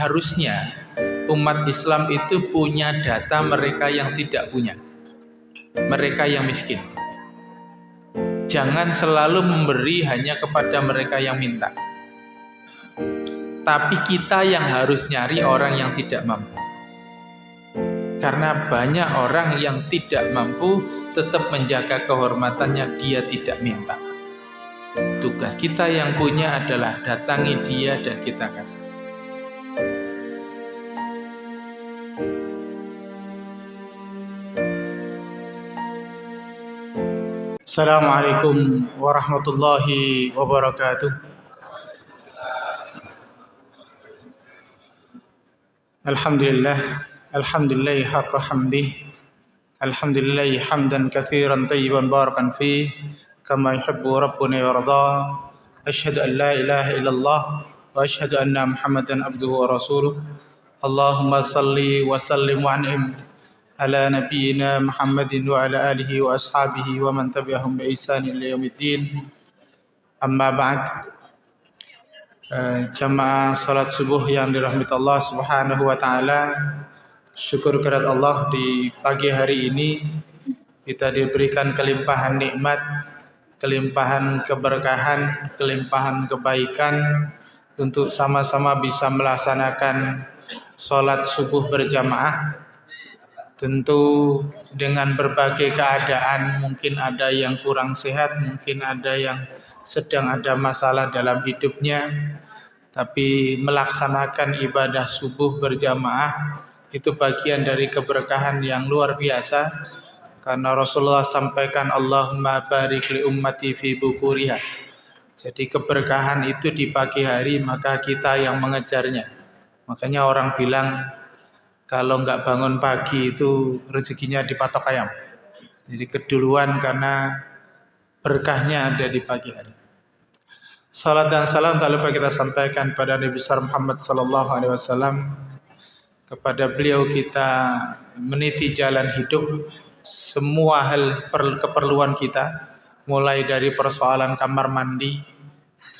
harusnya umat Islam itu punya data mereka yang tidak punya, mereka yang miskin. Jangan selalu memberi hanya kepada mereka yang minta, tapi kita yang harus nyari orang yang tidak mampu. Karena banyak orang yang tidak mampu tetap menjaga kehormatannya, dia tidak minta. Tugas kita yang punya adalah datangi dia dan kita kasih. Assalamualaikum warahmatullahi wabarakatuh. Alhamdulillah haqqa hamdih. Alhamdulillah hamdan katsiran tayyiban barakan fih kama yuhibbu rabbuna wa yarda. Asyhadu an la ilaha illallah wa asyhadu anna Muhammadan abduhu wa rasuluh. Allahumma salli wa sallim wa an'im ala nabiyyina Muhammadin wa ala alihi wa ashabihi wa man tabi'ahum bi ihsan ila yaumiddin. Amma ba'd. Jamaah salat subuh yang dirahmati Allah Subhanahu wa taala. Syukur kehadirat Allah, di pagi hari ini kita diberikan kelimpahan nikmat, kelimpahan keberkahan, kelimpahan kebaikan untuk sama-sama bisa melaksanakan salat subuh berjamaah. Tentu dengan berbagai keadaan, mungkin ada yang kurang sehat, mungkin ada yang sedang ada masalah dalam hidupnya, tapi melaksanakan ibadah subuh berjamaah itu bagian dari keberkahan yang luar biasa. Karena Rasulullah sampaikan, Allahumma barik li ummati fi bukuriha. Jadi keberkahan itu di pagi hari, maka kita yang mengejarnya. Makanya orang bilang kalau enggak bangun pagi itu rezekinya dipatok ayam. Jadi keduluan karena berkahnya ada di pagi hari. Salat dan salam tak lupa kita sampaikan pada Nabi besar Muhammad sallallahu alaihi wasallam. Kepada beliau kita meniti jalan hidup, semua hal keperluan kita, mulai dari persoalan kamar mandi,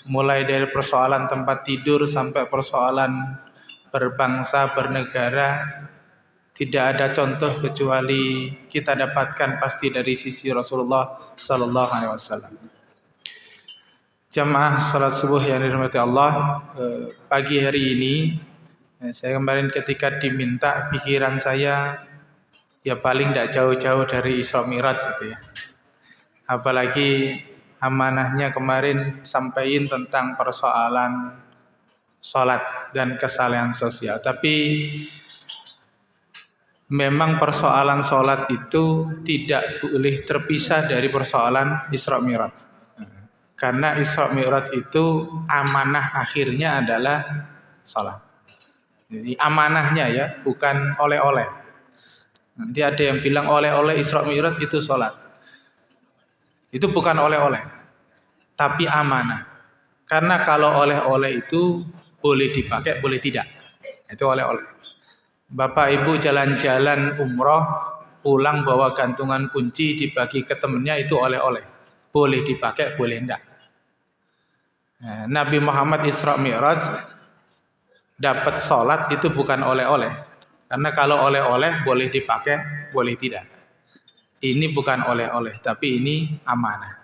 mulai dari persoalan tempat tidur sampai persoalan berbangsa, bernegara, tidak ada contoh kecuali kita dapatkan pasti dari sisi Rasulullah sallallahu alaihi wasallam. Jamaah salat subuh yang dirahmati Allah, pagi hari ini saya kemarin ketika diminta, pikiran saya ya paling tidak jauh-jauh dari Isra Mi'raj gitu ya. Apalagi amanahnya kemarin sampaikan tentang persoalan sholat dan kesalehan sosial. Tapi memang persoalan sholat itu tidak boleh terpisah dari persoalan Isra Mi'raj. Karena Isra Mi'raj itu amanah akhirnya adalah sholat. Jadi amanahnya ya, bukan oleh-oleh. Nanti ada yang bilang oleh-oleh Isra Mi'raj itu sholat. Itu bukan oleh-oleh, tapi amanah. Karena kalau oleh-oleh itu boleh dipakai, boleh tidak. Itu oleh-oleh. Bapak Ibu jalan-jalan umroh, pulang bawa gantungan kunci dibagi ke temennya, itu oleh-oleh. Boleh dipakai, boleh tidak. Nah, Nabi Muhammad Isra Mi'raj dapat sholat itu bukan oleh-oleh. Karena kalau oleh-oleh boleh dipakai, boleh tidak. Ini bukan oleh-oleh, tapi ini amanah.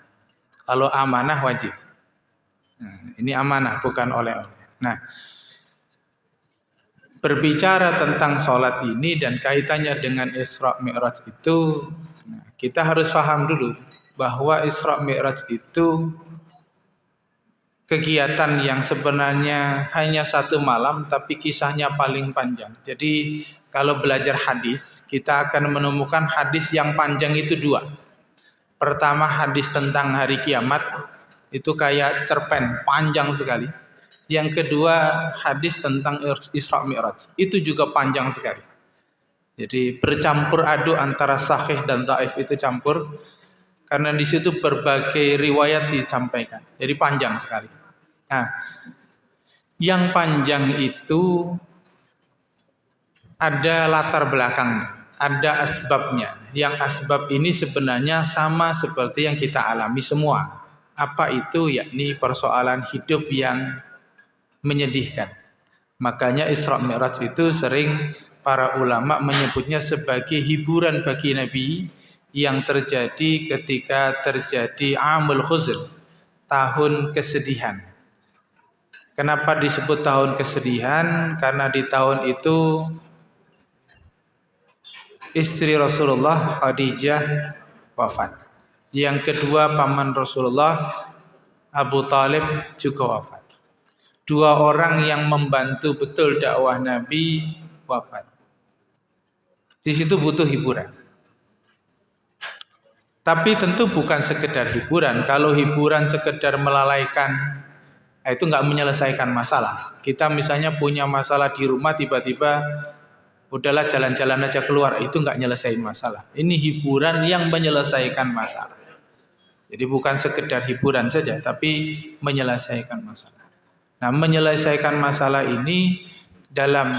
Kalau amanah wajib. Nah, ini amanah, bukan oleh-oleh. Nah, berbicara tentang sholat ini dan kaitannya dengan Isra Mi'raj itu, kita harus paham dulu bahwa Isra Mi'raj itu kegiatan yang sebenarnya hanya satu malam tapi kisahnya paling panjang. Jadi kalau belajar hadis, kita akan menemukan hadis yang panjang itu dua. Pertama hadis tentang hari kiamat, itu kayak cerpen, panjang sekali. Yang kedua hadis tentang Isra Mi'raj, itu juga panjang sekali. Jadi bercampur aduk antara sahih dan dhaif, itu campur. Karena di situ berbagai riwayat disampaikan. Jadi panjang sekali. Nah, yang panjang itu ada latar belakangnya, ada asbabnya. Yang asbab ini sebenarnya sama seperti yang kita alami semua. Apa itu? Yakni persoalan hidup yang menyedihkan, Makanya Isra Mi'raj itu sering para ulama menyebutnya sebagai hiburan bagi Nabi yang terjadi ketika terjadi Amul Huzn, tahun kesedihan. Kenapa disebut tahun kesedihan? Karena di tahun itu istri Rasulullah Khadijah wafat. Yang kedua paman Rasulullah Abu Talib juga wafat. Dua orang yang membantu betul dakwah Nabi wafat. Di situ butuh hiburan. Tapi tentu bukan sekedar hiburan. Kalau hiburan sekedar melalaikan, itu nggak menyelesaikan masalah. Kita misalnya punya masalah di rumah, tiba-tiba udahlah jalan-jalan aja keluar, itu nggak nyelesain masalah. Ini hiburan yang menyelesaikan masalah. Jadi bukan sekedar hiburan saja, tapi menyelesaikan masalah. Nah, menyelesaikan masalah ini dalam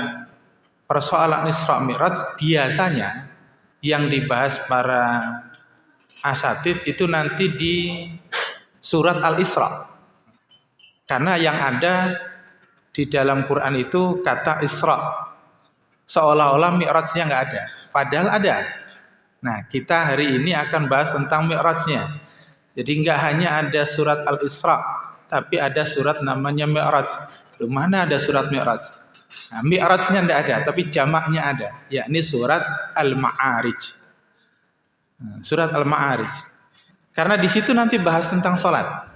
persoalan Isra Mi'raj biasanya yang dibahas para asatid itu nanti di surat Al-Isra. Karena yang ada di dalam Quran itu kata Isra, seolah-olah Mi'rajnya nggak ada, padahal ada. Nah, kita hari ini akan bahas tentang Mi'rajnya. Jadi nggak hanya ada surat Al-Isra, tapi ada surat namanya Mi'raj. Loh, mana ada surat Mi'raj? Nah, Mi'rajnya nggak ada, tapi jamaknya ada, yakni surat Al-Ma'arij. Surat Al-Ma'arij. Karena di situ nanti bahas tentang sholat.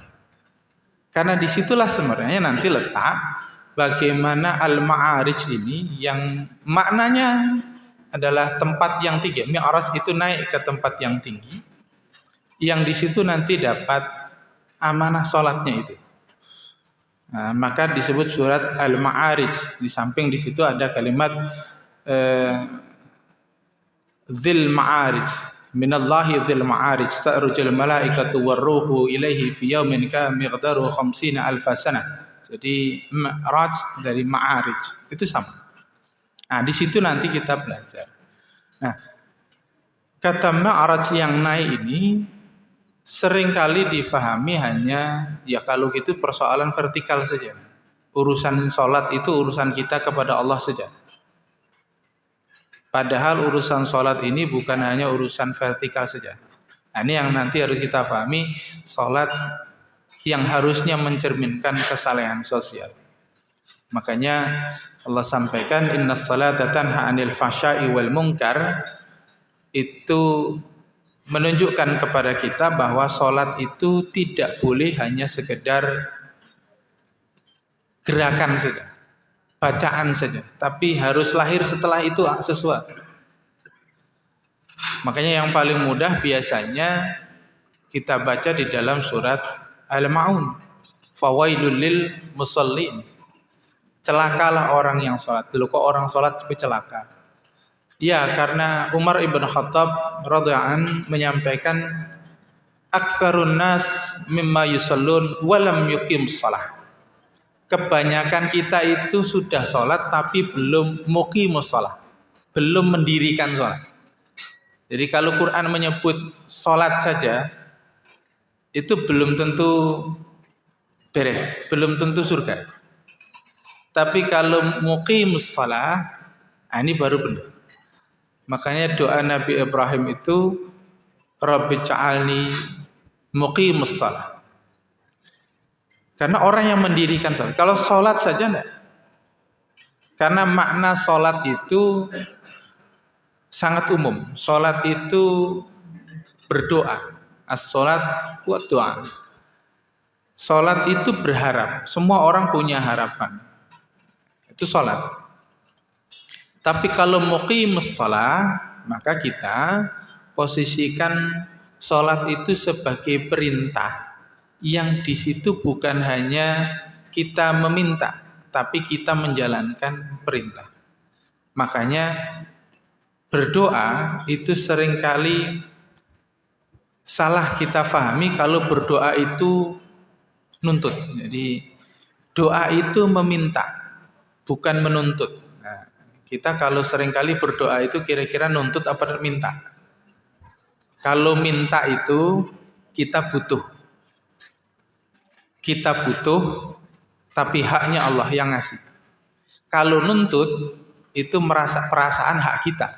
Karena disitulah sebenarnya nanti letak bagaimana Al-Ma'arij ini yang maknanya adalah tempat yang tinggi. Mi'raj itu naik ke tempat yang tinggi. Yang di situ nanti dapat amanah sholatnya itu. Nah, maka disebut surat Al-Ma'arij. Di samping di situ ada kalimat Dzil Ma'arij. Minallahi dzil ma'arij ta'rujul malaikatu warruhu ilaihi fi yaumin kana miqdaruhu 50 alf sanah. Jadi Mi'raj dari Ma'arij itu sama. Nah, di situ nanti kita belajar. Nah, kata Mi'raj yang naik ini seringkali difahami hanya ya kalau gitu persoalan vertikal saja. Urusan sholat itu urusan kita kepada Allah saja. Padahal urusan sholat ini bukan hanya urusan vertikal saja. Nah, ini yang nanti harus kita pahami, sholat yang harusnya mencerminkan kesalehan sosial. Makanya Allah sampaikan innas salata tanha 'anil fahsya'i wal munkar, itu menunjukkan kepada kita bahwa sholat itu tidak boleh hanya sekedar gerakan saja, bacaan saja, tapi harus lahir setelah itu sesuatu. Makanya yang paling mudah biasanya kita baca di dalam surat Al-Ma'un, fawailul lil musallin. Celakalah orang yang sholat. Dulu kok orang sholat tapi celaka? Ya, karena Umar ibn Khattab radhiyallahu anhu menyampaikan aktsarun nas mimma yusallun walam yuqim shalah. Kebanyakan kita itu sudah sholat tapi belum muqimus shalah, belum mendirikan sholat. Jadi kalau Quran menyebut sholat saja itu belum tentu beres, belum tentu surga. Tapi kalau muqimus shalah, ini baru benar. Makanya doa Nabi Ibrahim itu Rabbi ja'alni muqimus shalah. Karena orang yang mendirikan sholat. Kalau sholat saja enggak. Karena makna sholat itu sangat umum. Sholat itu berdoa. As-sholat wa doa. Sholat itu berharap. Semua orang punya harapan. Itu sholat. Tapi kalau muqimus shalah, maka kita posisikan sholat itu sebagai perintah. Yang di situ bukan hanya kita meminta, tapi kita menjalankan perintah. Makanya berdoa itu seringkali salah kita fahami kalau berdoa itu nuntut. Jadi doa itu meminta, bukan menuntut. Nah, kita kalau seringkali berdoa itu kira-kira nuntut apa minta. Kalau minta itu kita butuh. Kita butuh, tapi haknya Allah yang ngasih. Kalau nuntut itu merasa perasaan hak kita.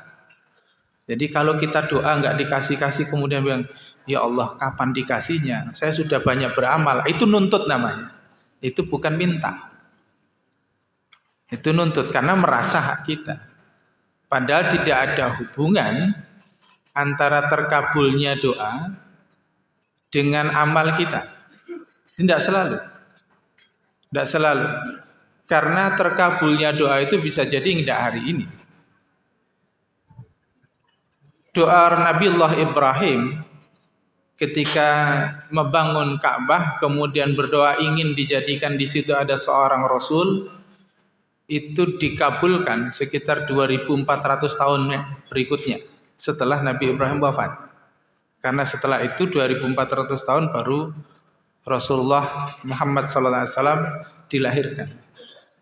Jadi kalau kita doa nggak dikasih-kasih kemudian bilang, ya Allah kapan dikasihnya? Saya sudah banyak beramal. Itu nuntut namanya. Itu bukan minta. Itu nuntut karena merasa hak kita. Padahal tidak ada hubungan antara terkabulnya doa dengan amal kita. Tidak selalu. Tidak selalu. Karena terkabulnya doa itu bisa jadi tidak hari ini. Doa Nabiullah Ibrahim ketika membangun Ka'bah kemudian berdoa ingin dijadikan di situ ada seorang rasul, itu dikabulkan sekitar 2400 tahun berikutnya setelah Nabi Ibrahim wafat. Karena setelah itu 2400 tahun baru Rasulullah Muhammad SAW dilahirkan.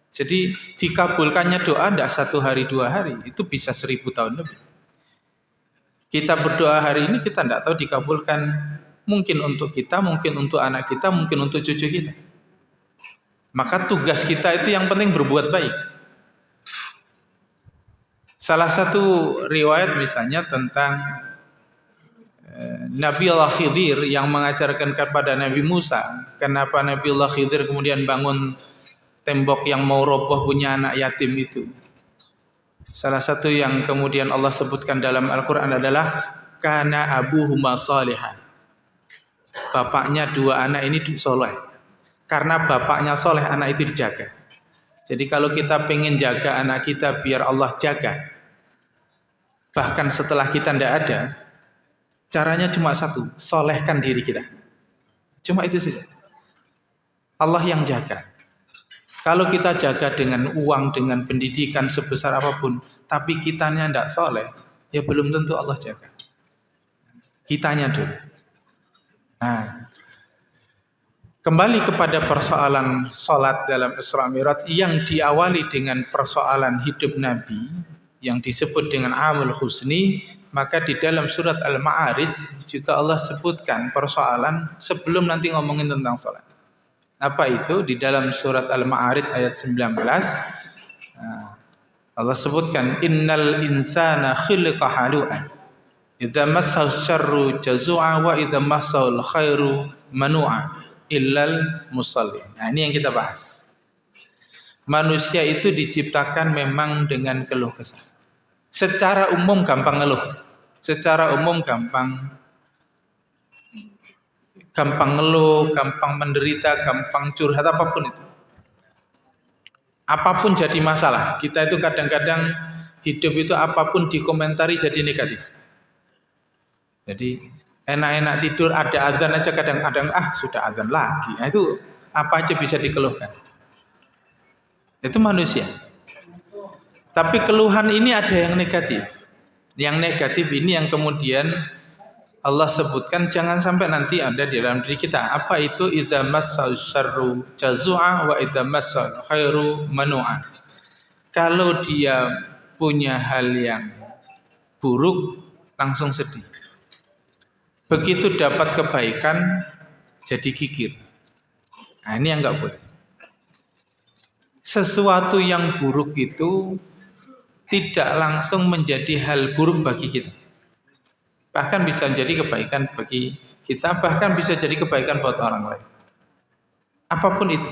Jadi dikabulkannya doa tidak 1 hari 2 hari, itu bisa 1000 tahun lebih. Kita berdoa hari ini kita tidak tahu dikabulkan, mungkin untuk kita, mungkin untuk anak kita, mungkin untuk cucu kita. Maka tugas kita itu yang penting berbuat baik. Salah satu riwayat misalnya tentang Nabiullah Khidir yang mengajarkan kepada Nabi Musa, kenapa Nabiullah Khidir kemudian bangun tembok yang mau roboh punya anak yatim itu. Salah satu yang kemudian Allah sebutkan dalam Al-Quran adalah kana abuhuma salihah. Bapaknya 2 anak ini soleh. Karena bapaknya soleh, anak itu dijaga. Jadi kalau kita pengen jaga anak kita biar Allah jaga, bahkan setelah kita tidak ada, caranya cuma satu, solehkan diri kita. Cuma itu saja. Allah yang jaga. Kalau kita jaga dengan uang, dengan pendidikan sebesar apapun, tapi kitanya tidak soleh, ya belum tentu Allah jaga. Kitanya dulu. Nah, kembali kepada persoalan sholat dalam Isra Mi'raj yang diawali dengan persoalan hidup Nabi yang disebut dengan Amul Husni, maka di dalam surat Al-Ma'arij juga Allah sebutkan persoalan sebelum nanti ngomongin tentang sholat. Apa itu? Di dalam surat Al-Ma'arij ayat 19 Allah sebutkan innal insana khuliqa halu'an idza massahu syarru jazua wa idza massahu khairu manu'a illal musallin. Nah, ini yang kita bahas. Manusia itu diciptakan memang dengan keluh kesah. Secara umum gampang ngeluh. Secara umum gampang ngeluh, gampang menderita, gampang curhat, apapun itu. Apapun jadi masalah. Kita itu kadang-kadang hidup itu apapun dikomentari jadi negatif. Jadi enak-enak tidur, ada azan aja kadang-kadang sudah azan lagi. Nah, itu apa aja bisa dikeluhkan. Itu manusia. Tapi keluhan ini ada yang negatif. Yang negatif ini yang kemudian Allah sebutkan jangan sampai nanti ada di dalam diri kita. Apa itu? Idza massal syarru jazua wa idza massal khairu manu'a. Kalau dia punya hal yang buruk langsung sedih. Begitu dapat kebaikan jadi gigir. Nah, ini yang enggak boleh. Sesuatu yang buruk itu tidak langsung menjadi hal buruk bagi kita. Bahkan bisa jadi kebaikan bagi kita, bahkan bisa jadi kebaikan buat orang lain. Apapun itu.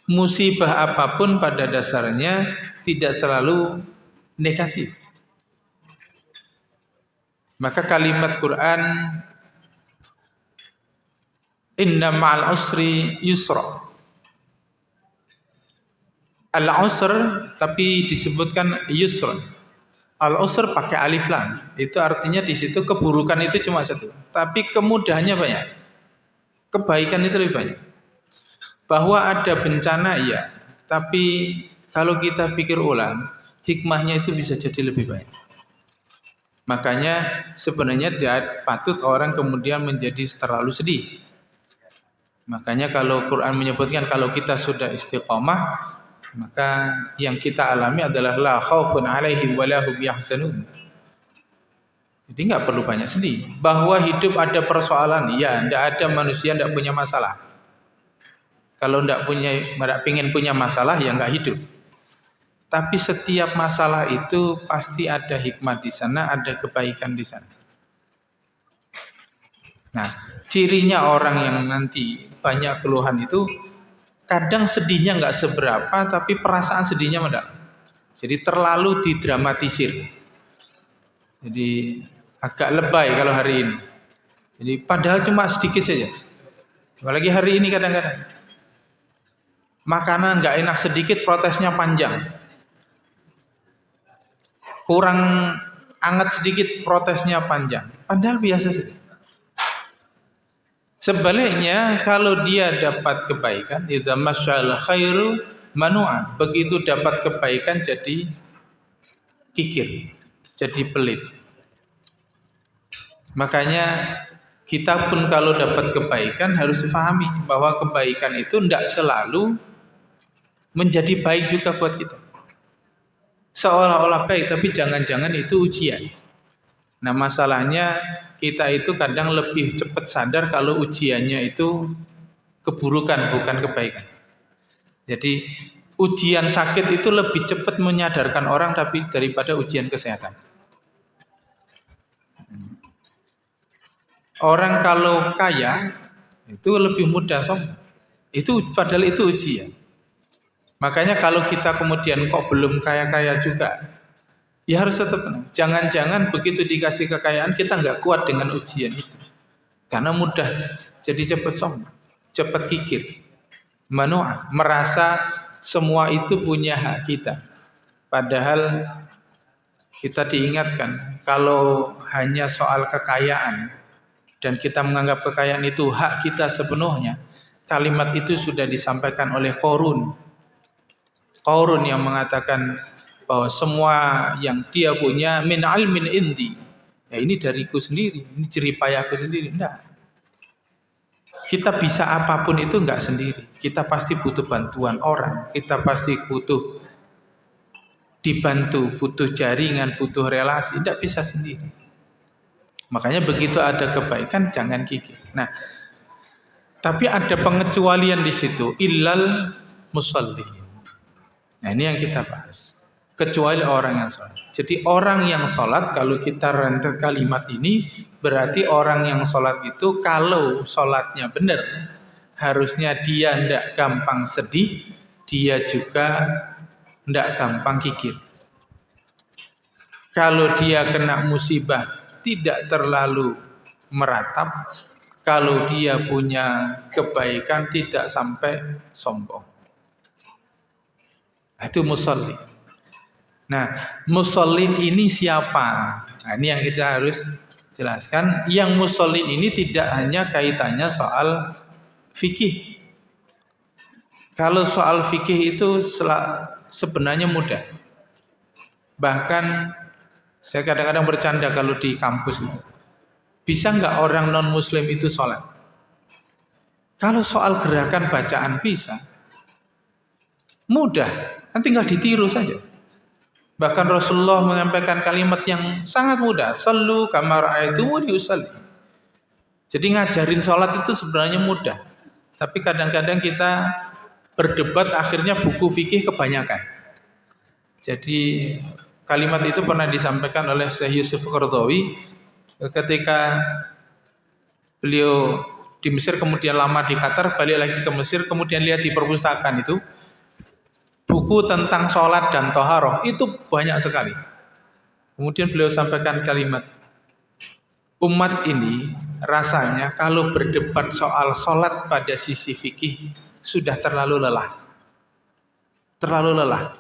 Musibah apapun pada dasarnya tidak selalu negatif. Maka kalimat Quran inna ma'al usri yusra. Al-usr tapi disebutkan yusra. Al-usr pakai alif lam. Itu artinya di situ keburukan itu cuma satu, tapi kemudahannya banyak. Kebaikan itu lebih banyak. Bahwa ada bencana iya, tapi kalau kita pikir ulang, hikmahnya itu bisa jadi lebih banyak. Makanya sebenarnya tidak patut orang kemudian menjadi terlalu sedih. Makanya kalau Quran menyebutkan kalau kita sudah istiqomah, maka yang kita alami adalah la khaufun alaihim wa lahum yahzanun. Jadi enggak perlu banyak sedih. Bahwa hidup ada persoalan, ya, enggak ada manusia enggak punya masalah. Kalau enggak pengen punya masalah ya enggak hidup. Tapi setiap masalah itu pasti ada hikmah di sana, ada kebaikan di sana. Nah, cirinya orang yang nanti banyak keluhan itu kadang sedihnya nggak seberapa, tapi perasaan sedihnya mendalam. Jadi terlalu didramatisir. Jadi agak lebay kalau hari ini. Jadi padahal cuma sedikit saja. Apalagi hari ini kadang-kadang makanan nggak enak sedikit, protesnya panjang. Kurang anget sedikit, protesnya panjang. Padahal biasa saja. Sebaliknya kalau dia dapat kebaikan, idza masyal khairu manu'an. Begitu dapat kebaikan jadi kikir, jadi pelit. Makanya kita pun kalau dapat kebaikan harus pahami bahwa kebaikan itu tidak selalu menjadi baik juga buat kita. Seolah-olah baik, tapi jangan-jangan itu ujian. Nah, masalahnya kita itu kadang lebih cepat sadar kalau ujiannya itu keburukan, bukan kebaikan. Jadi ujian sakit itu lebih cepat menyadarkan orang tapi daripada ujian kesehatan. Orang kalau kaya itu lebih mudah sombong. Itu padahal itu ujian. Makanya kalau kita kemudian kok belum kaya-kaya juga, ya harus tetap tenang. Jangan-jangan begitu dikasih kekayaan kita nggak kuat dengan ujian itu. Karena mudah jadi cepat sombong, cepat kikir. Manu'ah, merasa semua itu punya hak kita. Padahal kita diingatkan kalau hanya soal kekayaan dan kita menganggap kekayaan itu hak kita sepenuhnya, kalimat itu sudah disampaikan oleh Qarun yang mengatakan bahwa semua yang dia punya min ilmin indi, ya ini dariku sendiri, ini jeripayahku sendiri. Enggak. Kita bisa apapun itu enggak sendiri. Kita pasti butuh bantuan orang, kita pasti butuh dibantu, butuh jaringan, butuh relasi, enggak bisa sendiri. Makanya begitu ada kebaikan jangan gigih. Nah, tapi ada pengecualian di situ, illal musallin. Nah, ini yang kita bahas. Kecuali orang yang sholat. Jadi orang yang sholat, kalau kita rentet kalimat ini, berarti orang yang sholat itu kalau sholatnya benar, harusnya dia tidak gampang sedih, dia juga tidak gampang kikir. Kalau dia kena musibah, tidak terlalu meratap. Kalau dia punya kebaikan, tidak sampai sombong. Itu musolli. Nah, musallin ini siapa? Nah, ini yang kita harus jelaskan. Yang musallin ini tidak hanya kaitannya soal fikih. Kalau soal fikih itu sebenarnya mudah. Bahkan saya kadang-kadang bercanda kalau di kampus itu. Bisa nggak orang non-muslim itu sholat? Kalau soal gerakan bacaan bisa. Mudah, kan tinggal ditiru saja. Bahkan Rasulullah menyampaikan kalimat yang sangat mudah, sallu kama ra'aitumuni usalli. Jadi ngajarin sholat itu sebenarnya mudah. Tapi kadang-kadang kita berdebat akhirnya buku fikih kebanyakan. Jadi kalimat itu pernah disampaikan oleh Syekh Yusuf Qaradawi ketika beliau di Mesir kemudian lama di Qatar, balik lagi ke Mesir, kemudian lihat di perpustakaan itu buku tentang sholat dan toharoh itu banyak sekali. Kemudian beliau sampaikan kalimat, umat ini rasanya kalau berdebat soal sholat pada sisi fikih sudah terlalu lelah. Terlalu lelah.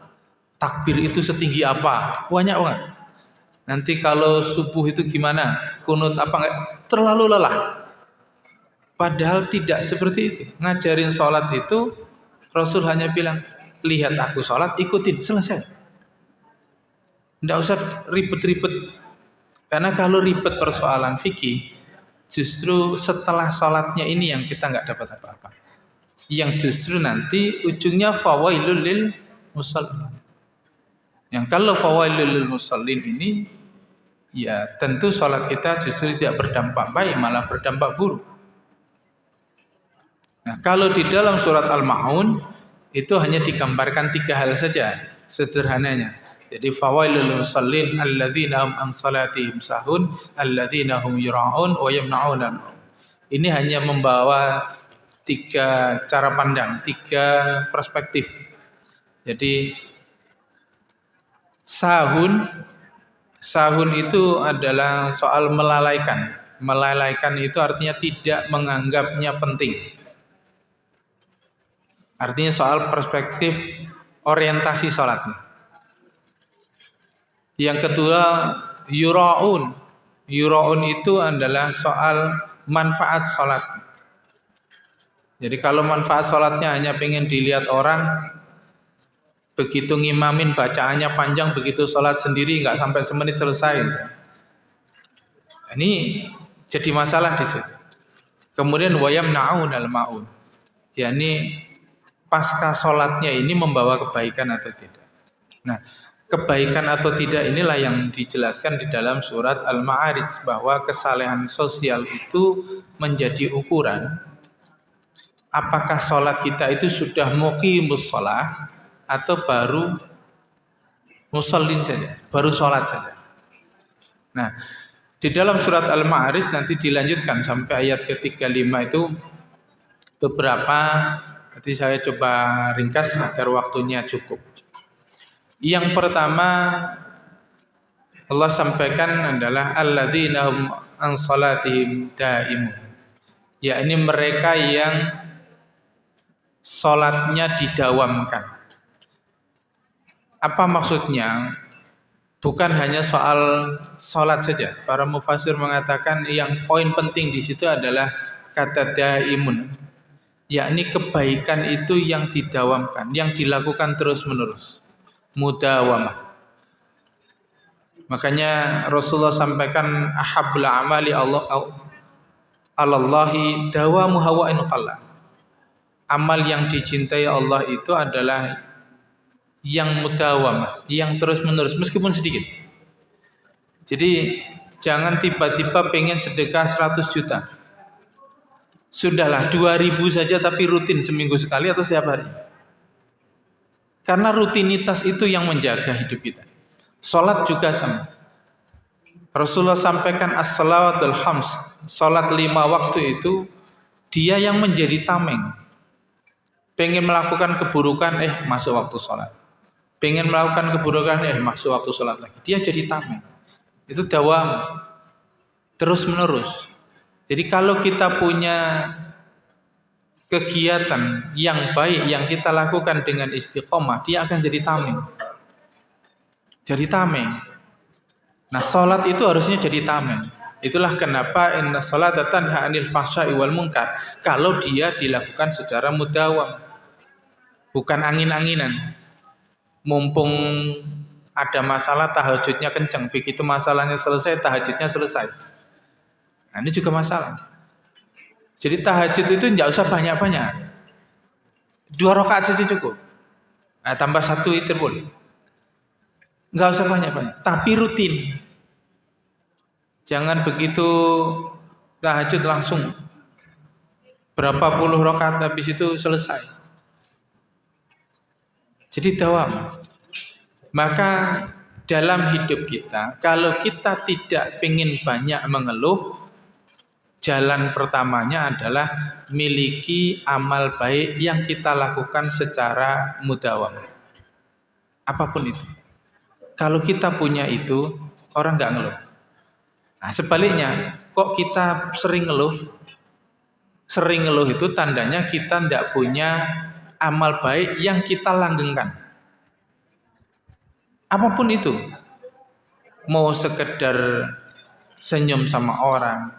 Takbir itu setinggi apa? Banyak banget. Nanti kalau subuh itu gimana? Kunut apa enggak? Terlalu lelah. Padahal tidak seperti itu. Ngajarin sholat itu Rasul hanya bilang, lihat aku sholat, ikutin, selesai. Tidak usah ribet-ribet. Karena kalau ribet persoalan fikih, justru setelah sholatnya ini yang kita nggak dapat apa-apa. Yang justru nanti ujungnya fawailul lil musallin. Yang kalau fawailul lil musallin ini, ya tentu sholat kita justru tidak berdampak baik, malah berdampak buruk. Nah, kalau di dalam surat Al-Ma'un itu hanya digambarkan 3 hal saja. sederhananya. Jadi fawailul musallin alladzina hum an salatihim sahun alladzina hum yura'un wa yamna'un. Ini hanya membawa 3 cara pandang, 3 perspektif. Jadi sahun itu adalah soal melalaikan. Melalaikan itu artinya tidak menganggapnya penting. Artinya soal perspektif orientasi sholatnya. Yang kedua, yura'un. Yura'un itu adalah soal manfaat sholat. Jadi kalau manfaat sholatnya hanya pengen dilihat orang, begitu ngimamin bacaannya panjang, begitu sholat sendiri nggak sampai semenit selesai. Ini jadi masalah di situ. Kemudian wayam naun al maun, yakni pasca sholatnya ini membawa kebaikan atau tidak. Nah, kebaikan atau tidak inilah yang dijelaskan di dalam surat Al-Ma'arij, bahwa kesalehan sosial itu menjadi ukuran apakah sholat kita itu sudah muqimus sholah atau baru musallin saja, baru sholat saja. Nah, di dalam surat Al-Ma'arij nanti dilanjutkan sampai ayat ke-35 itu beberapa, nanti saya coba ringkas agar waktunya cukup. Yang pertama Allah sampaikan adalah alladzina hum an salatihim daimun, yakni mereka yang sholatnya didawamkan. Apa maksudnya? Bukan hanya soal sholat saja. Para mufassir mengatakan yang poin penting di situ adalah kata daimun, yakni kebaikan itu yang didawamkan, yang dilakukan terus-menerus, mudawamah. Makanya Rasulullah sampaikan ahabbul amali Allahi dawamu hawa in qalla. Amal yang dicintai Allah itu adalah yang mudawamah, yang terus-menerus meskipun sedikit. Jadi jangan tiba-tiba pengen sedekah 100 juta. Sudahlah 2000 saja tapi rutin seminggu sekali atau setiap hari. Karena rutinitas itu yang menjaga hidup kita. Salat juga sama. Rasulullah sampaikan as-salawatul khams, salat 5 waktu itu dia yang menjadi tameng. Pengen melakukan keburukan, masuk waktu salat. Pengen melakukan keburukan, masuk waktu salat lagi. Dia jadi tameng. Itu dawam, terus menerus. Jadi kalau kita punya kegiatan yang baik yang kita lakukan dengan istiqomah, dia akan jadi tameng. Jadi tameng. Nah, salat itu harusnya jadi tameng. Itulah kenapa inna sholata tanha 'anil fahsya'i wal munkar. Kalau dia dilakukan secara mudawam, bukan angin-anginan. Mumpung ada masalah tahajudnya kencang, begitu masalahnya selesai tahajudnya selesai. Nah, ini juga masalah. Jadi tahajud itu tidak usah banyak-banyak. 2 rakaat saja cukup. Nah, tambah 1 witir boleh. Enggak usah banyak-banyak, tapi rutin. Jangan begitu tahajud langsung berapa puluh rakaat habis itu selesai. Jadi dawam. Maka dalam hidup kita, kalau kita tidak ingin banyak mengeluh, jalan pertamanya adalah miliki amal baik yang kita lakukan secara mudawam. Apapun itu. Kalau kita punya itu, orang nggak ngeluh. Nah, sebaliknya, kok kita sering ngeluh? Sering ngeluh itu tandanya kita tidak punya amal baik yang kita langgengkan. Apapun itu. Mau sekedar senyum sama orang,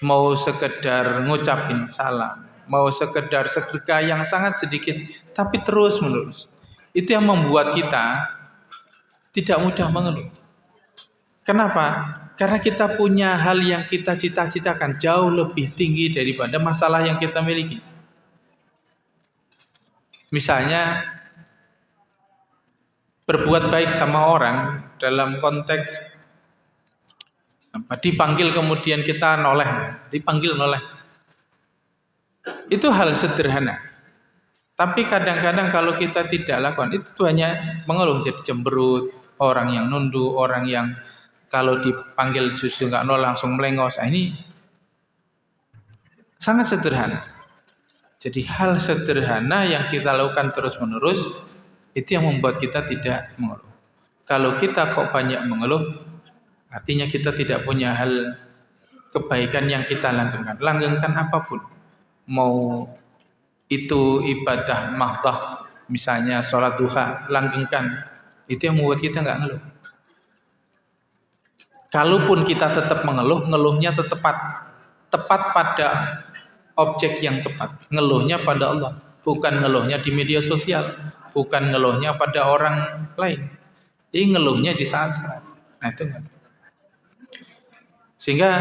mau sekedar ngucapin salam, mau sekedar sedekah yang sangat sedikit, tapi terus menerus. Itu yang membuat kita tidak mudah mengeluh. Kenapa? Karena kita punya hal yang kita cita-citakan jauh lebih tinggi daripada masalah yang kita miliki. Misalnya berbuat baik sama orang dalam konteks dipanggil kemudian kita noleh, dipanggil noleh. Itu hal sederhana. Tapi kadang-kadang kalau kita tidak lakukan itu tuh hanya mengeluh, jadi cemberut, orang yang nunduk, orang yang kalau dipanggil susu nggak nol langsung melengos. Nah, ini sangat sederhana. Jadi hal sederhana yang kita lakukan terus-menerus itu yang membuat kita tidak mengeluh. Kalau kita kok banyak mengeluh, artinya kita tidak punya hal kebaikan yang kita langgengkan. Langgengkan apapun. Mau itu ibadah mahdhah, misalnya sholat duha, langgengkan. Itu yang membuat kita nggak ngeluh. Kalaupun kita tetap mengeluh, ngeluhnya tepat pada objek yang tepat. Ngeluhnya pada Allah, bukan ngeluhnya di media sosial, bukan ngeluhnya pada orang lain. Ini ngeluhnya di saat-saat. Nah itu kan. Sehingga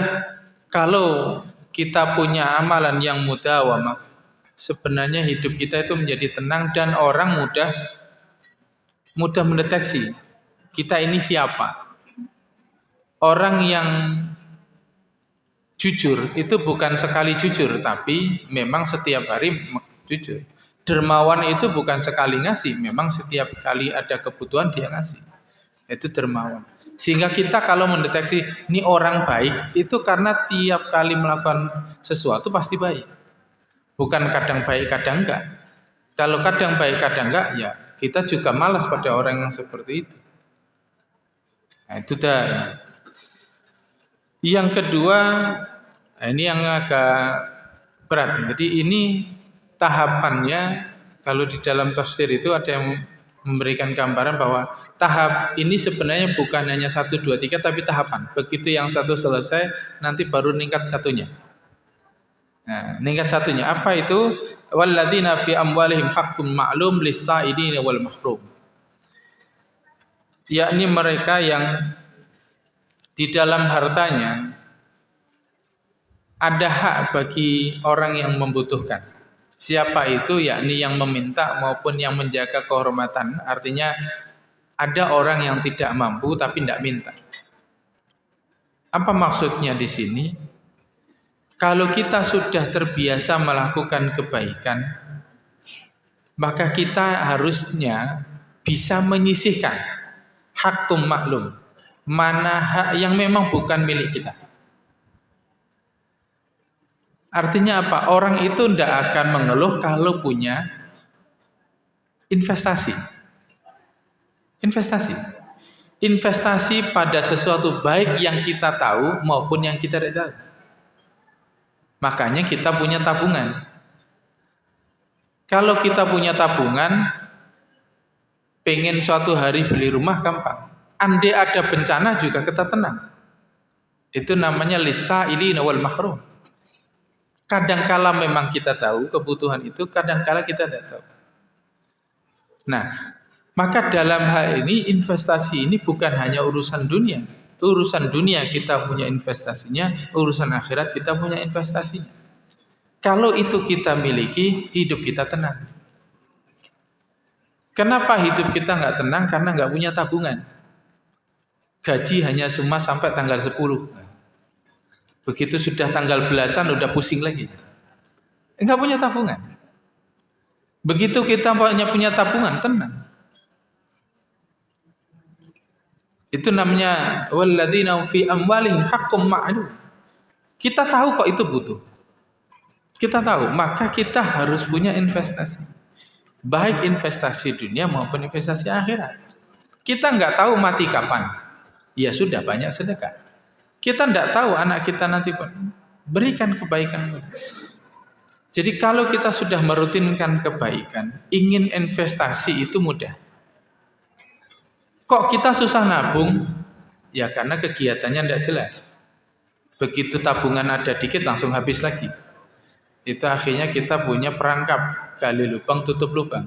kalau kita punya amalan yang mudawamah, sebenarnya hidup kita itu menjadi tenang dan orang mudah mendeteksi kita ini siapa. Orang yang jujur itu bukan sekali jujur, tapi memang setiap hari jujur. Dermawan itu bukan sekali ngasih, memang setiap kali ada kebutuhan dia ngasih. Itu dermawan. Sehingga kita kalau mendeteksi ini orang baik itu karena tiap kali melakukan sesuatu pasti baik. Bukan kadang baik kadang enggak. Kalau kadang baik kadang enggak, ya kita juga malas pada orang yang seperti itu. Nah, itu dah. Yang kedua, ini yang agak berat. Jadi ini tahapannya, kalau di dalam tafsir itu ada yang memberikan gambaran bahwa tahap ini sebenarnya bukan hanya 1, 2, 3 tapi tahapan. Begitu yang satu selesai, nanti baru meningkat satunya. Nah, meningkat satunya apa itu? Walladzina fi amwalihim haqqun ma'lum lis-sa'ilin wal mahrum. Yakni mereka yang di dalam hartanya ada hak bagi orang yang membutuhkan. Siapa itu? Yakni yang meminta maupun yang menjaga kehormatan. Artinya ada orang yang tidak mampu tapi tidak minta. Apa maksudnya di sini? Kalau kita sudah terbiasa melakukan kebaikan, maka kita harusnya bisa menyisihkan haqqum maklum, mana hak yang memang bukan milik kita. Artinya apa? Orang itu tidak akan mengeluh kalau punya investasi. Investasi pada sesuatu baik yang kita tahu maupun yang kita tidak tahu. Makanya kita punya tabungan. Kalau kita punya tabungan, pengen suatu hari beli rumah gampang. Andai ada bencana juga kita tenang. Itu namanya lis-sa'ilin wal mahrum. Kadangkala memang kita tahu kebutuhan itu, kadangkala kita tidak tahu. Nah, maka dalam hal ini investasi ini bukan hanya urusan dunia. Urusan dunia kita punya investasinya, urusan akhirat kita punya investasinya. Kalau itu kita miliki, hidup kita tenang. Kenapa hidup kita nggak tenang? Karena nggak punya tabungan. Gaji hanya cuma sampai tanggal 10. Begitu sudah tanggal belasan udah pusing lagi. Nggak punya tabungan. Begitu kita punya tabungan, tenang. Itu namanya walladzina fi amwalihim haqqum ma'lum. Kita tahu kok itu butuh. Kita tahu, maka kita harus punya investasi. Baik investasi dunia maupun investasi akhirat. Kita nggak tahu mati kapan. Ya sudah, banyak sedekah. Kita nggak tahu anak kita nanti, berikan kebaikan. Jadi kalau kita sudah merutinkan kebaikan, ingin investasi itu mudah. Kok kita susah nabung? Ya karena kegiatannya tidak jelas. Begitu tabungan ada dikit langsung habis lagi. Itu akhirnya kita punya perangkap gali lubang tutup lubang.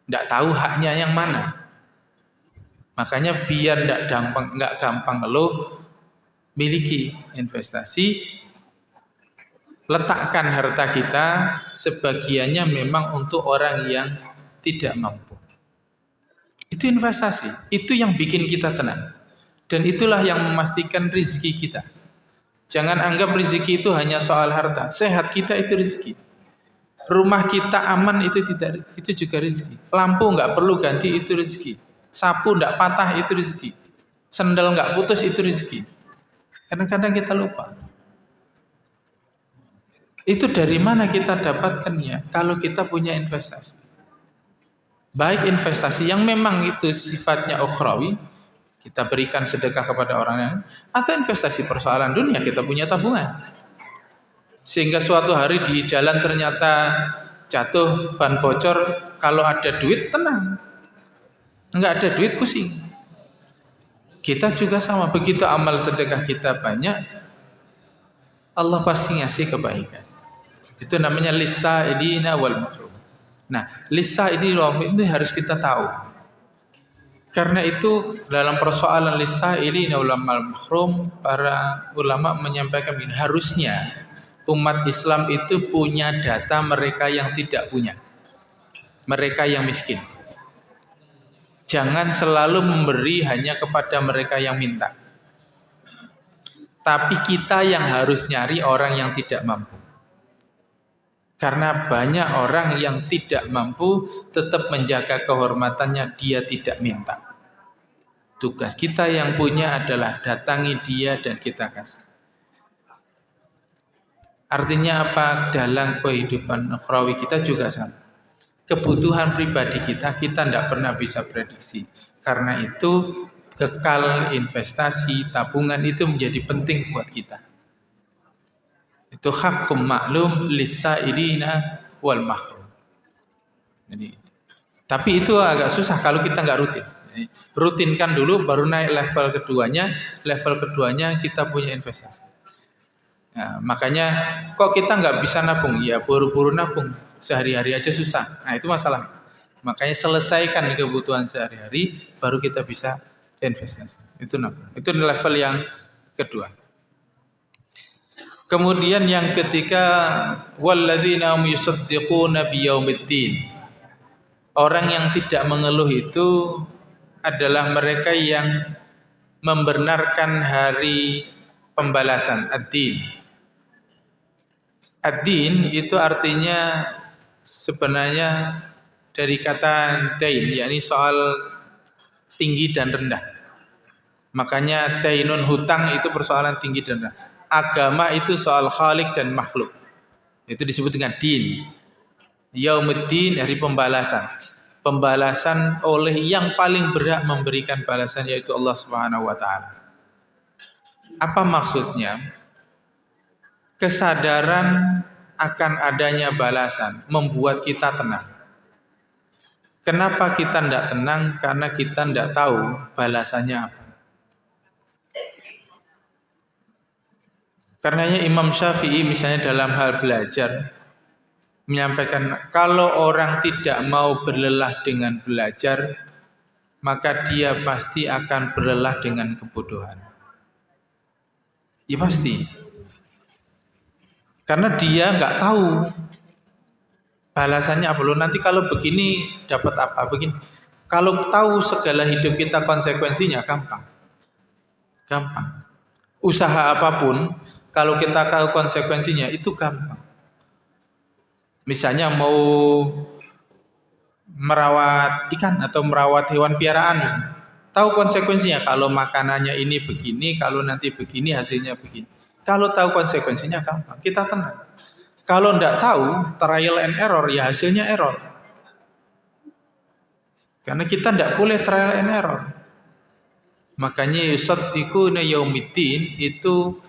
Tidak tahu haknya yang mana. Makanya biar nggak gampang ngeluh, miliki investasi, letakkan harta kita sebagiannya memang untuk orang yang tidak mampu. Itu investasi, itu yang bikin kita tenang. Dan itulah yang memastikan rezeki kita. Jangan anggap rezeki itu hanya soal harta. Sehat kita itu rezeki. Rumah kita aman itu tidak, itu juga rezeki. Lampu nggak perlu ganti itu rezeki. Sapu nggak patah itu rezeki. Sendal nggak putus itu rezeki. Kadang-kadang kita lupa. Itu dari mana kita dapatkannya? Kalau kita punya investasi. Baik investasi yang memang itu sifatnya ukhrawi, kita berikan sedekah kepada orang lain, atau investasi persoalan dunia, kita punya tabungan. Sehingga suatu hari di jalan ternyata jatuh ban bocor, kalau ada duit tenang, enggak ada duit pusing. Kita juga sama, begitu amal sedekah kita banyak, Allah pasti ngasih kebaikan. Itu namanya lis-sa'ilina wal mahrum. Nah, lis-sa'ilina ini harus kita tahu. Karena itu dalam persoalan lis-sa'ilina wal mahrum, para ulama menyampaikan ini, harusnya umat Islam itu punya data mereka yang tidak punya, mereka yang miskin. Jangan selalu memberi hanya kepada mereka yang minta, tapi kita yang harus nyari orang yang tidak mampu. Karena banyak orang yang tidak mampu tetap menjaga kehormatannya, dia tidak minta. Tugas kita yang punya adalah datangi dia dan kita kasih. Artinya apa? Dalam kehidupan ukhrawi kita juga sama. Kebutuhan pribadi kita tidak pernah bisa prediksi. Karena itu kekal investasi, tabungan itu menjadi penting buat kita. Itu haqqum ma'lum lis-sa'ilina wal mahrum. Jadi, tapi itu agak susah kalau kita nggak rutin. Rutinkan dulu, baru naik level keduanya. Level keduanya kita punya investasi. Nah, makanya kok kita nggak bisa nabung? Ya buru-buru nabung, sehari-hari aja susah. Nah itu masalah. Makanya selesaikan kebutuhan sehari-hari, baru kita bisa investasi. Itu nabung. Itu level yang kedua. Kemudian yang ketiga, walladzina yusaddiquna biyaumiddin. Orang yang tidak mengeluh itu adalah mereka yang membenarkan hari pembalasan, ad-din. Ad-din itu artinya sebenarnya dari kata dain, yakni soal tinggi dan rendah. Makanya dainun, hutang itu persoalan tinggi dan rendah. Agama itu soal khalik dan makhluk. Itu disebut dengan din. Yaumuddin, hari pembalasan. Pembalasan oleh yang paling berhak memberikan balasan, yaitu Allah Subhanahu wa taala. Apa maksudnya? Kesadaran akan adanya balasan membuat kita tenang. Kenapa kita tidak tenang? Karena kita tidak tahu balasannya apa. Karenanya Imam Syafi'i misalnya dalam hal belajar menyampaikan, kalau orang tidak mau berlelah dengan belajar, maka dia pasti akan berlelah dengan kebodohan. Ya pasti. Karena dia nggak tahu balasannya apa. Loh, nanti kalau begini dapat apa, begini. Kalau tahu segala hidup kita konsekuensinya, gampang. Gampang. Usaha apapun, kalau kita tahu konsekuensinya, itu gampang. Misalnya mau merawat ikan atau merawat hewan piaraan, tahu konsekuensinya. Kalau makanannya ini begini, kalau nanti begini, hasilnya begini. Kalau tahu konsekuensinya gampang, kita tenang. Kalau tidak tahu, trial and error, ya hasilnya error. Karena kita tidak boleh trial and error. Makanya yusaddiquna yaumiddin itu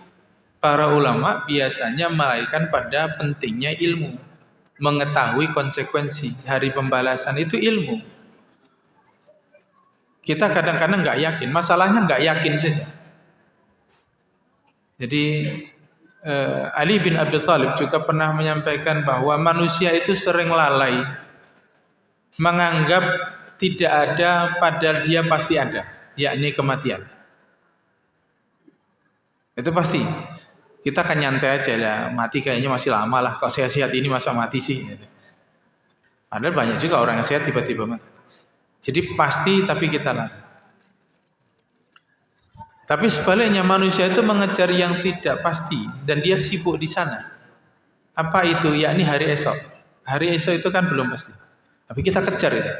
para ulama biasanya melahirkan pada pentingnya ilmu. Mengetahui konsekuensi hari pembalasan itu ilmu. Kita kadang-kadang nggak yakin, masalahnya nggak yakin saja. Jadi Ali bin Abi Thalib juga pernah menyampaikan bahwa manusia itu sering lalai, menganggap tidak ada padahal dia pasti ada, yakni kematian. Itu pasti. Kita kan nyantai aja lah, mati kayaknya masih lama lah, kalau sehat-sehat ini masa mati sih. Padahal banyak juga orang yang sehat tiba-tiba mati. Jadi pasti, tapi kita lalai. Tapi sebaliknya manusia itu mengejar yang tidak pasti dan dia sibuk di sana. Apa itu? Yakni hari esok. Hari esok itu kan belum pasti. Tapi kita kejar itu.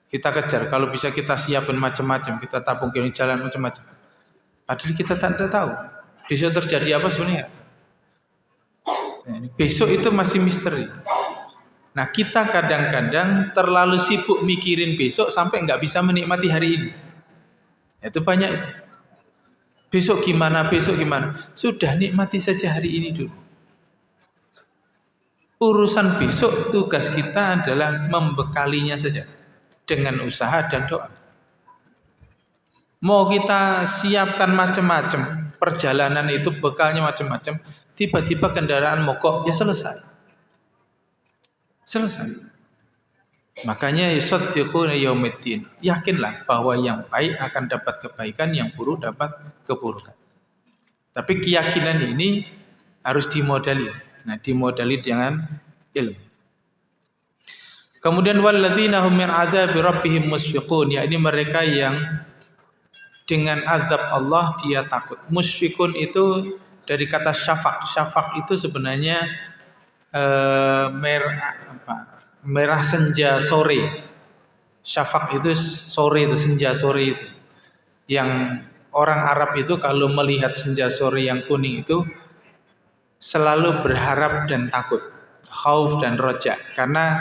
Kita kejar. Kalau bisa kita siapin macam-macam, kita tabung kiri jalan macam-macam. Padahal kita tak tahu besok terjadi apa sebenarnya. Besok itu masih misteri. Nah, kita kadang-kadang terlalu sibuk mikirin besok sampai nggak bisa menikmati hari ini. Itu banyak itu. Besok gimana? Sudah nikmati saja hari ini dulu. Urusan besok, tugas kita adalah membekalinya saja dengan usaha dan doa. Mau kita siapkan macam-macam, perjalanan itu bekalnya macam-macam, tiba-tiba kendaraan mogok, ya selesai. Makanya yusaddiquna yaumiddin. Yakinlah bahwa yang baik akan dapat kebaikan, yang buruk dapat keburukan. Tapi keyakinan ini harus dimodali. Nah, dimodali dengan ilmu. Kemudian walladzina hum min azabi rabbihim musfiqun, yakni mereka yang dengan azab Allah dia takut. Musfiqun itu dari kata syafaq. Syafaq itu sebenarnya merah senja sore. Syafaq itu sore, itu senja sore itu. Yang orang Arab itu kalau melihat senja sore yang kuning itu selalu berharap dan takut, khauf dan roja. Karena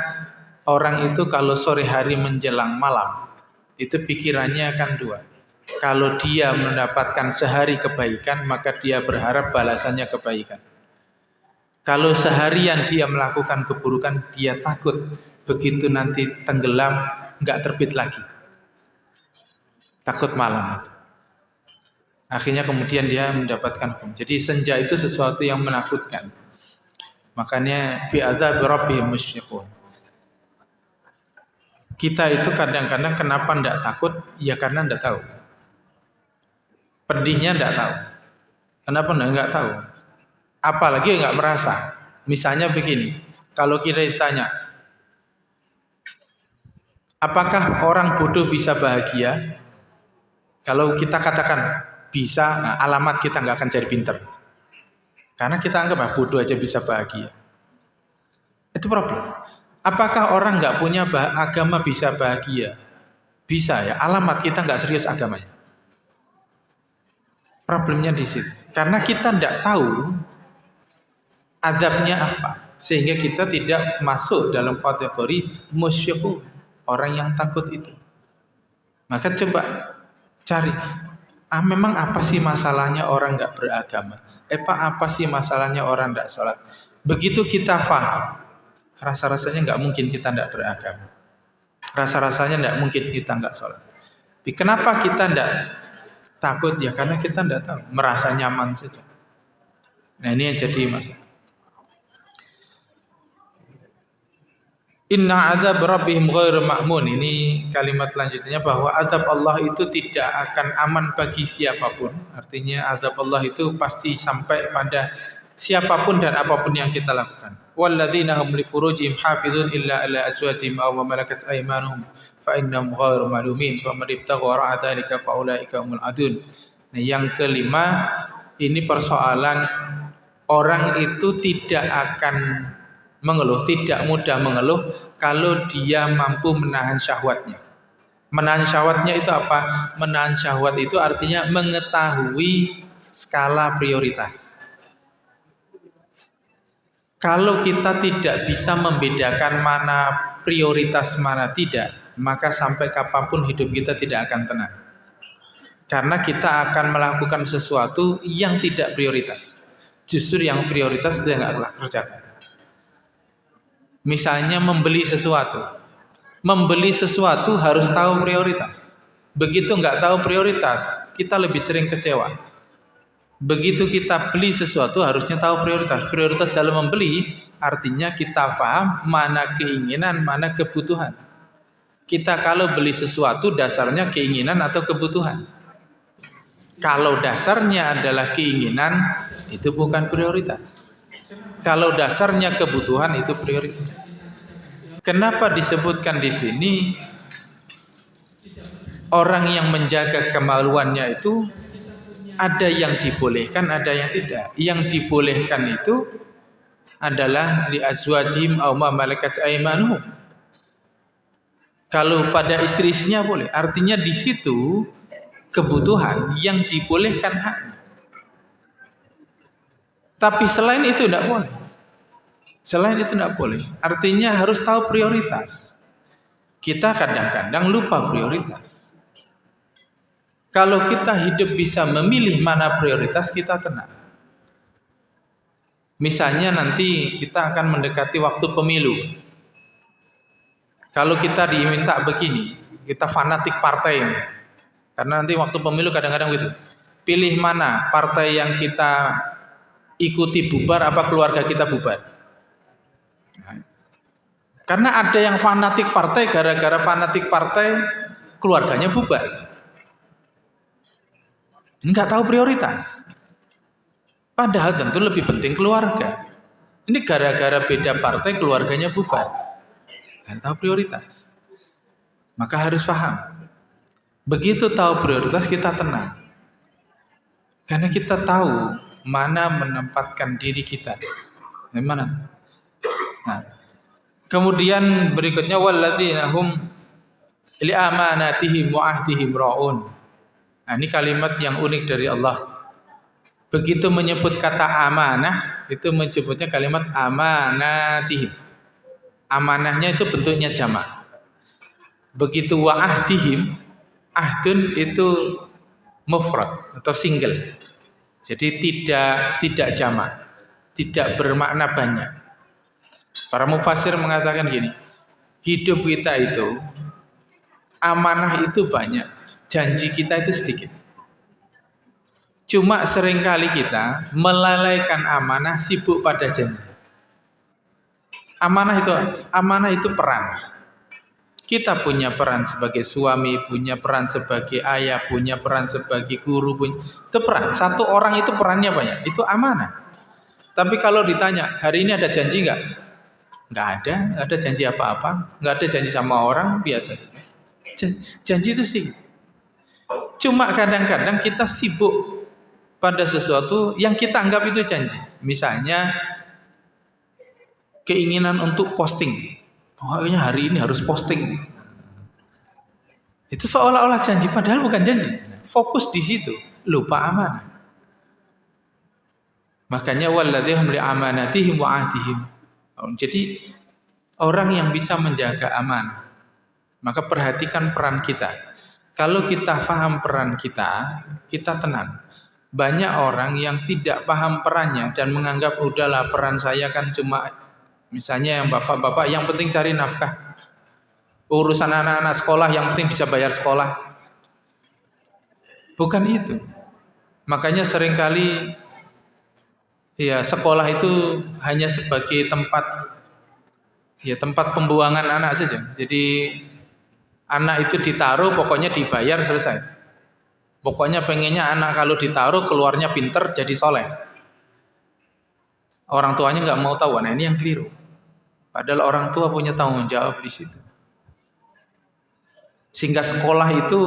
orang itu kalau sore hari menjelang malam itu pikirannya akan dua. Kalau dia mendapatkan sehari kebaikan, maka dia berharap balasannya kebaikan. Kalau seharian dia melakukan keburukan, dia takut begitu nanti tenggelam nggak terbit lagi. Takut malam itu. Akhirnya kemudian dia mendapatkan hukum. Jadi senja itu sesuatu yang menakutkan. Makanya bi'adzabi rabbihim musyfiqun. Kita itu kadang-kadang kenapa tidak takut? Ya karena tidak tahu. Pedihnya tidak tahu. Kenapa tidak tahu? Apalagi nggak merasa. Misalnya begini, kalau kita ditanya, apakah orang bodoh bisa bahagia? Kalau kita katakan bisa, nah alamat kita nggak akan jadi pinter. Karena kita anggap bodoh aja bisa bahagia. Itu problem. Apakah orang nggak punya agama bisa bahagia? Bisa ya. Alamat kita nggak serius agamanya. Problemnya di situ. Karena kita tidak tahu azabnya apa, sehingga kita tidak masuk dalam kategori musyfiqun, orang yang takut itu. Maka coba cari. Memang apa sih masalahnya orang nggak beragama? Apa sih masalahnya orang nggak sholat? Begitu kita faham, rasa-rasanya nggak mungkin kita nggak beragama. Rasa-rasanya nggak mungkin kita nggak sholat. Tapi kenapa kita nggak takut? Ya karena kita nggak tahu, merasa nyaman saja. Nah ini yang jadi masalah. Inna azab rabbihim ghairu ma'mun. Ini kalimat selanjutnya bahwa azab Allah itu tidak akan aman bagi siapapun. Artinya azab Allah itu pasti sampai pada siapapun dan apapun yang kita lakukan. Walladzina hum li furujihim hafizun illa ala azwajihim aw ma malakat aymanuhum fa innahum ghairu malumin faman ibtagha wara'a dzalika fa ulaika humul adun. Nah, yang kelima ini persoalan orang itu tidak akan mengeluh, tidak mudah mengeluh kalau dia mampu menahan syahwatnya. Menahan syahwatnya itu apa? Menahan syahwat itu artinya mengetahui skala prioritas. Kalau kita tidak bisa membedakan mana prioritas mana tidak, maka sampai kapanpun hidup kita tidak akan tenang. Karena kita akan melakukan sesuatu yang tidak prioritas. Justru yang prioritas dia nggak kerjakan. Misalnya membeli sesuatu. Membeli sesuatu harus tahu prioritas. Begitu nggak tahu prioritas, kita lebih sering kecewa. Begitu kita beli sesuatu harusnya tahu prioritas. Prioritas dalam membeli artinya kita paham mana keinginan, mana kebutuhan. Kita kalau beli sesuatu dasarnya keinginan atau kebutuhan. Kalau dasarnya adalah keinginan, itu bukan prioritas. Kalau dasarnya kebutuhan itu prioritas. Kenapa disebutkan di sini orang yang menjaga kemaluannya itu ada yang dibolehkan, ada yang tidak. Yang dibolehkan itu adalah li azwajihim aw ma malakat aymanuhum. Kalau pada istri-istrinya boleh, artinya di situ kebutuhan yang dibolehkan haknya. Tapi selain itu tidak boleh. Selain itu tidak boleh. Artinya harus tahu prioritas. Kita kadang-kadang lupa prioritas. Kalau kita hidup bisa memilih mana prioritas, kita tenang. Misalnya nanti kita akan mendekati waktu pemilu. Kalau kita diminta begini, kita fanatik partai misalnya. Karena nanti waktu pemilu kadang-kadang gitu. Pilih mana partai yang kita ikuti bubar apa keluarga kita bubar. Karena ada yang fanatik partai, gara-gara fanatik partai keluarganya bubar. Ini nggak tahu prioritas. Padahal tentu lebih penting keluarga. Ini gara-gara beda partai keluarganya bubar. Nggak tahu prioritas. Maka harus paham. Begitu tahu prioritas kita tenang. Karena kita tahu mana menempatkan diri kita. Mana? Nah, kemudian berikutnya walladzina hum li amanatihim wa ahdihim raun. Nah, ini kalimat yang unik dari Allah. Begitu menyebut kata amanah, itu menyebutnya kalimat amanatihim. Amanahnya itu bentuknya jamak. Begitu wa ahdihim, ahdun itu mufrad atau single. Jadi tidak jamak, tidak bermakna banyak. Para mufassir mengatakan gini, hidup kita itu amanah itu banyak, janji kita itu sedikit. Cuma seringkali kita melalaikan amanah, sibuk pada janji. Amanah itu peran. Kita punya peran sebagai suami, punya peran sebagai ayah, punya peran sebagai guru, itu peran. Satu orang itu perannya banyak, itu amanah. Tapi kalau ditanya, hari ini ada janji nggak? Nggak ada janji apa-apa, nggak ada janji sama orang, biasa saja. Janji itu sedikit. Cuma kadang-kadang kita sibuk pada sesuatu yang kita anggap itu janji. Misalnya keinginan untuk posting. Pokoknya hari ini harus posting. Itu seolah-olah janji, padahal bukan janji. Fokus di situ, lupa amanah. Makanya walladzina li amanatihim wa ahdihim. Jadi orang yang bisa menjaga amanah, maka perhatikan peran kita. Kalau kita paham peran kita, kita tenang. Banyak orang yang tidak paham perannya dan menganggap udahlah peran saya kan cuma misalnya yang bapak-bapak yang penting cari nafkah. Urusan anak-anak sekolah yang penting bisa bayar sekolah. Bukan itu. Makanya seringkali ya sekolah itu hanya sebagai tempat pembuangan anak saja. Jadi anak itu ditaruh pokoknya dibayar selesai. Pokoknya pengennya anak kalau ditaruh keluarnya pinter jadi soleh. Orang tuanya nggak mau tahu. Nah ini yang keliru. Padahal orang tua punya tanggung jawab di situ. Sehingga sekolah itu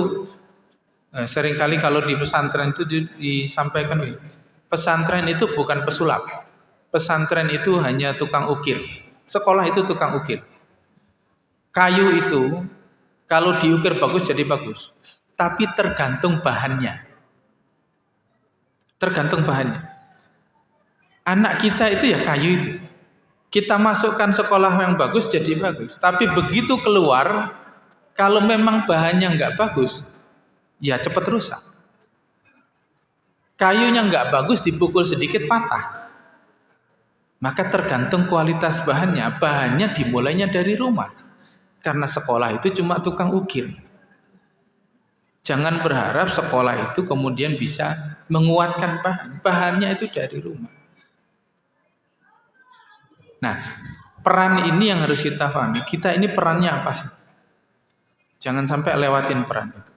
seringkali kalau di pesantren itu disampaikan, pesantren itu bukan pesulap. Pesantren itu hanya tukang ukir. Sekolah itu tukang ukir. Kayu itu kalau diukir bagus jadi bagus. Tapi tergantung bahannya. Tergantung bahannya. Anak kita itu ya kayu itu. Kita masukkan sekolah yang bagus jadi bagus. Tapi begitu keluar, kalau memang bahannya nggak bagus, ya cepat rusak. Kayunya nggak bagus dipukul sedikit patah. Maka tergantung kualitas bahannya. Bahannya dimulainya dari rumah. Karena sekolah itu cuma tukang ukir. Jangan berharap sekolah itu kemudian bisa menguatkan bahan. Bahannya itu dari rumah. Nah, peran ini yang harus kita pahami. Kita ini perannya apa sih? Jangan sampai lewatin peran itu.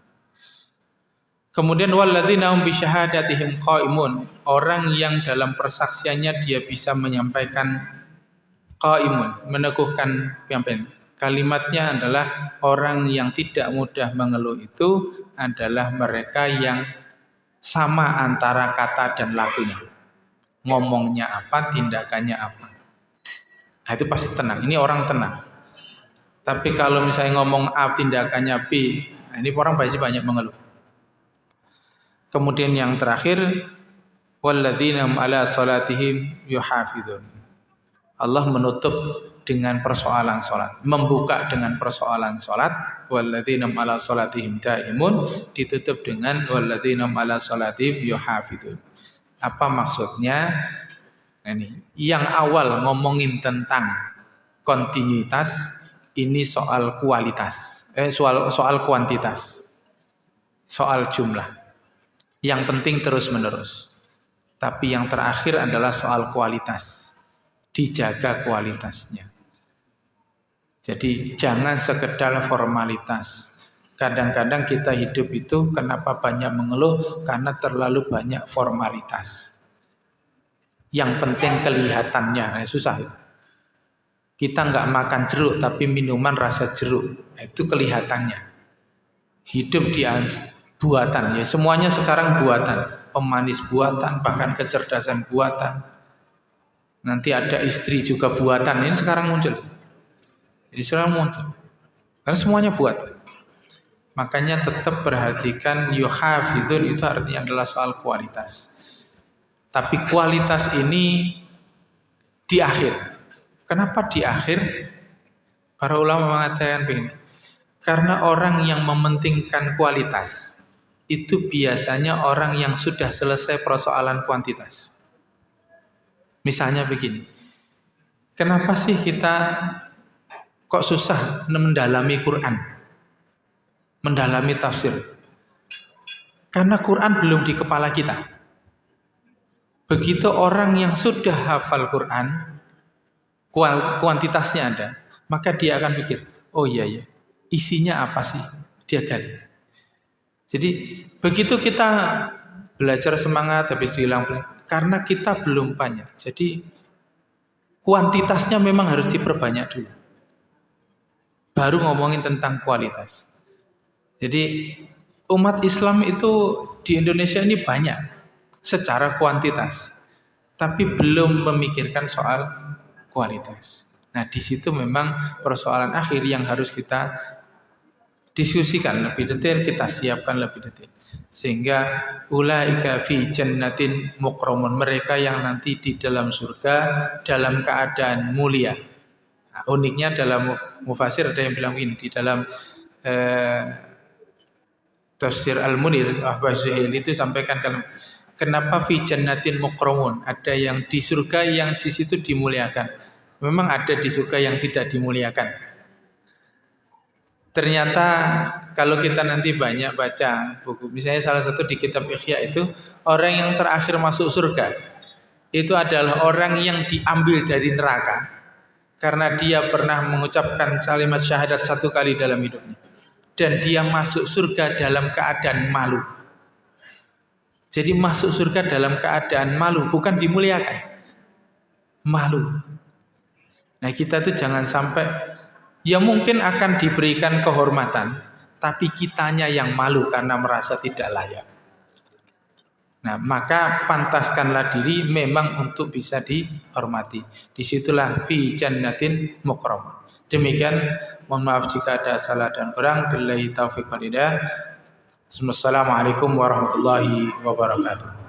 Kemudian walladzina hum bi syahadatihim qaimun. Orang yang dalam persaksiannya dia bisa menyampaikan qaimun, meneguhkan pimpin. Kalimatnya adalah orang yang tidak mudah mengeluh itu adalah mereka yang sama antara kata dan lakunya. Ngomongnya apa, tindakannya apa. Nah, itu pasti tenang. Ini orang tenang. Tapi kalau misalnya ngomong A tindakannya B, nah ini orang banyak mengeluh. Kemudian yang terakhir, walladzina hum ala salatihim yuhafizun. Allah menutup dengan persoalan salat, membuka dengan persoalan salat, walladzina hum ala salatihim daimun, ditutup dengan walladzina hum ala salatihim yuhafizun. Apa maksudnya? Nah, ini yang awal ngomongin tentang kontinuitas, ini soal kualitas, soal kuantitas, soal jumlah. Yang penting terus menerus. Tapi yang terakhir adalah soal kualitas, dijaga kualitasnya. Jadi jangan sekedar formalitas. Kadang-kadang kita hidup itu kenapa banyak mengeluh? Karena terlalu banyak formalitas. Yang penting kelihatannya, susah itu. Kita nggak makan jeruk tapi minuman rasa jeruk, itu kelihatannya. Hidup di buatan, ya semuanya sekarang buatan, pemanis buatan, bahkan kecerdasan buatan. Nanti ada istri juga buatan, ini sekarang muncul. Jadi sekarang muncul, karena semuanya buatan. Makanya tetap perhatikan yuhafizun, itu artinya adalah soal kualitas. Tapi kualitas ini di akhir. Kenapa di akhir? Para ulama mengatakan begini, karena orang yang mementingkan kualitas itu biasanya orang yang sudah selesai persoalan kuantitas. Misalnya begini, kenapa sih kita kok susah mendalami Quran, mendalami tafsir? Karena Quran belum di kepala kita. Begitu orang yang sudah hafal Quran, kuantitasnya ada, maka dia akan pikir, oh iya ya, isinya apa sih? Dia gali. Jadi begitu kita belajar semangat, habis itu hilang, karena kita belum banyak. Jadi kuantitasnya memang harus diperbanyak dulu. Baru ngomongin tentang kualitas. Jadi umat Islam itu di Indonesia ini banyak secara kuantitas, tapi belum memikirkan soal kualitas. Nah, di situ memang persoalan akhir yang harus kita diskusikan lebih detail, kita siapkan lebih detail. Sehingga ulaika fi jannatin mukramun, mereka yang nanti di dalam surga dalam keadaan mulia. Nah, uniknya dalam mufasir ada yang bilang ini di dalam tafsir Al-Munir, Ahbaz Zuhaili itu sampaikan kenapa fi jannatin mukramun, ada yang di surga yang di situ dimuliakan. Memang ada di surga yang tidak dimuliakan. Ternyata kalau kita nanti banyak baca buku, misalnya salah satu di kitab Ihya itu, orang yang terakhir masuk surga itu adalah orang yang diambil dari neraka karena dia pernah mengucapkan kalimat syahadat 1 kali dalam hidupnya, dan dia masuk surga dalam keadaan malu. Jadi masuk surga dalam keadaan malu, bukan dimuliakan, malu. Nah, kita tuh jangan sampai, ya mungkin akan diberikan kehormatan, tapi kitanya yang malu karena merasa tidak layak. Nah, maka pantaskanlah diri memang untuk bisa dihormati. Disitulah fi jannatin mukramun. Demikian, mohon maaf jika ada salah dan kurang. Billahi taufiq wal hidayah. Assalamualaikum warahmatullahi wabarakatuh.